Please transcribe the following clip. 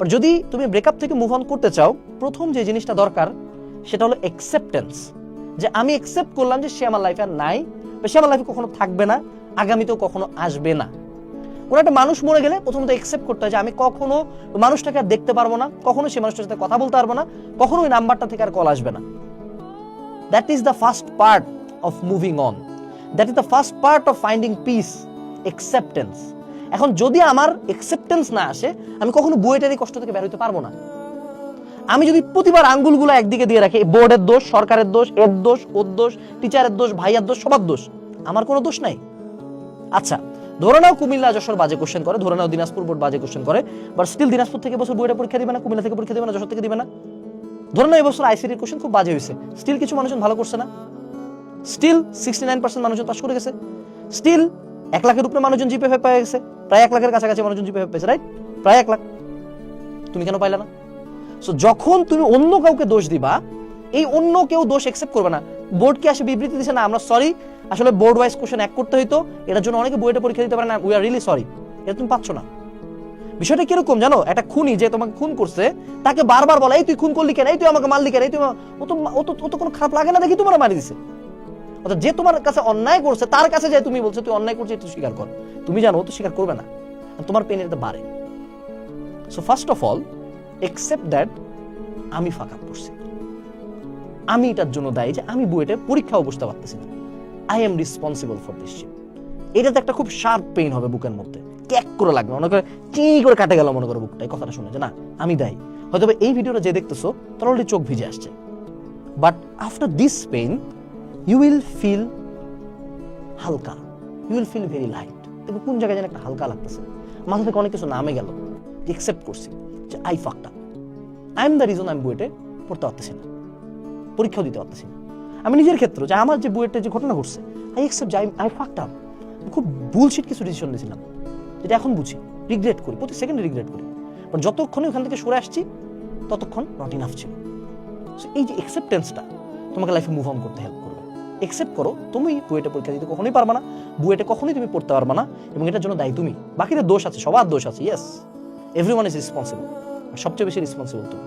But যদি তুমি breakup থেকে মুভ অন করতে চাও, প্রথম যে জিনিসটা দরকার সেটা হলো অ্যাকসেপ্টেন্স, যে আমি অ্যাকসেপ্ট করলাম যে সে আমার লাইফে আর নাই, বা সে আমার লাইফে কখনো থাকবে না, আগামীতেও কখনো আসবে না। কোনো একটা মানুষ মরে গেলে প্রথমত অ্যাকসেপ্ট করতে হয় যে আমি কখনো মানুষটাকে আর দেখতে পারবো না, কখনো সে মানুষটার সাথে কথা বলতে পারবো না, কখনো ওই নাম্বারটা থেকে আর কল আসবে না। That is the first part of moving on, that is the first part of finding piece, acceptance. এখন যদি আমার অ্যাকসেপ্টেন্স না আসে, আমি কখনো বুয়েটের এই কষ্ট থেকে বের হইতে পারবো না। আমি যদি প্রতিবার আঙ্গুলগুলো একদিকে দিয়ে রাখি, বোর্ডের দোষ, সরকারের দোষ, এর দোষ, ওর দোষ, টিচারের দোষ, ভাইয়ার দোষ, সবার দোষ, আমার কোনো দোষ নাই। আচ্ছা, ধরে নাও কুমিল্লা যশোর বাজে কোশ্চেন করে, ধরে নাও দিনাজপুর বোর্ড বাজে কোশ্চেন করে, বাট স্টিল দিনাজপুর থেকে বছর বুয়েটে পরীক্ষা দিবে না, কুমিল্লা থেকে পরীক্ষা দিবে না, যশোর থেকে দিবে না। ধরে নাও এবছর আইসিটির কোশ্চেন খুব বাজে হয়েছে, স্টিল কিছু মানুষজন ভালো করছে না, স্টিল 69% মানুষজন পাস করে গেছে, স্টিল 1 লাখের উপরে মানুষজন জিপিএ পেয়ে গেছে, প্রায় 1 লাখের কাছাকাছি মানুষজন জিপিএ পেয়েছে, রাইট? প্রায় 1 লাখ। তুমি কেন পাইলা না? সো যখন তুমি অন্য কাউকে দোষ দিবা, এই অন্য কেউ দোষ অ্যাকসেপ্ট করবে না। বোর্ডকে আসে বিবৃতি দিছে না, আমরা সরি, আসলে বোর্ড ওয়াইজ কোশ্চেন এক করতে হইতো, এটার জন্য অনেকে বুয়েটে পরীক্ষা দিতে পারে না, উই আর রিয়েলি সরি, এটা তুমি পাচ্ছ না। বিষয়টা কিরকম জানো? একটা খুনি যে তোমাকে খুন করছে, তাকে বারবার বলে এই তুই খুন করলি কেন, এই তুই আমাকে মারলি কেন, এই তুই ও তো কোনো খারাপ লাগে না দেখি তোমার মারি দিছে। অর্থাৎ যে তোমার কাছে অন্যায় করছে তার কাছে যে তুমি বলছো তুই অন্যায় করছিস, তুই স্বীকার কর, তুমি জানো ও তো স্বীকার করবে না, তোমার পেন এটা বাড়ে। So first of all accept that আমি ফাক আপ করছি, আমি এটার জন্য দায়ী যে আমি বুয়েটে পরীক্ষাও বসতে পারতেছি না, I am responsible for this sheet. এটাতে একটা খুব শার্প পেইন হবে বুকের মধ্যে, ক্যাক করে লাগবে, মনে করে চি করে কাটে গেল মনে করো বুকটা, এই কথাটা শুনে যে না আমি দায়ী। হয়তো এই ভিডিওটা যে দেখতেছো তার অলরেডি চোখ ভিজে আসছে, but after this pain you will feel হালকা, you will feel very light. দেখো কোন জায়গায় যেন একটা হালকা লাগতেছে, মাথা থেকে অনেক কিছু নামে গেল, অ্যাকসেপ্ট করছি যে I fucked up, I am the reason আমি বুয়েটে পড়তে পারতেছি না, পরীক্ষাও দিতে পারতেছি না। আমি নিজের ক্ষেত্রে যে আমার যে বুয়েটে যে ঘটনা ঘটছে, আই অ্যাকসেপ্ট যে আই ফাকড আপ, খুব বুলশিট কিছু ডিসিশন নিয়েছিলাম যেটা এখন বুঝি, রিগ্রেট করি, প্রতি সেকেন্ডে রিগ্রেট করি, বাট যতক্ষণে ওখান থেকে সরে আসছি ততক্ষণ নট ইনাফ ছিল। এই যে অ্যাকসেপ্টেন্সটা তোমাকে লাইফে মুভ অন করতে হেল্প করবে। অ্যাকসেপ্ট করো তুমি বুয়েটে পরীক্ষা দিতে কখনোই পারবা না, বুয়েটে কখনোই তুমি পড়তে পারবা না, এবং এটার জন্য দায়ী তুমি। বাকিদের দোষ আছে, সবার দোষ আছে, ইয়েস, এভরিওয়ান ইজ রেসপন্সিবল, সবচেয়ে বেশি রেসপন্সিবল তুমি।